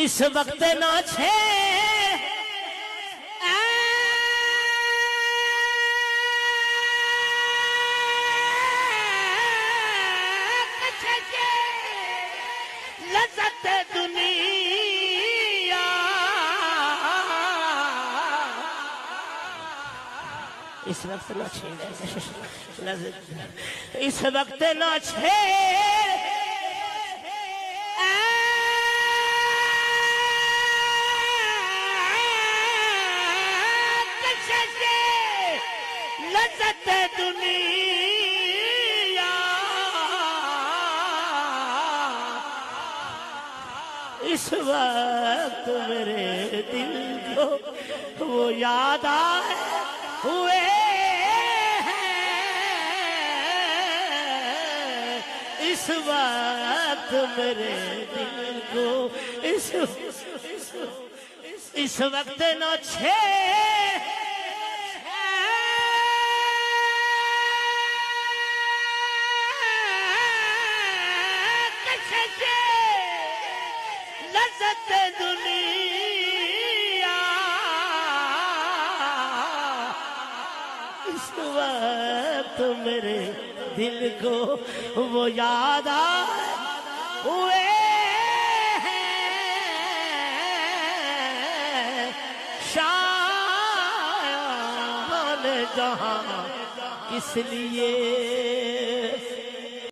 اس وقت نہ چھیڑ لذت دنیا اس وقت نہ چھیڑ اس وقت نہ چھیڑ لذت دنیا اس وقت میرے دل کو وہ یاد آئے ہوئے ہیں اس وقت میرے دل کو اس وقت نہ چھیڑ لذت دنیا اس وقت میرے دل کو وہ یاد آئے ہوئے ہیں شان جہاں کس لیے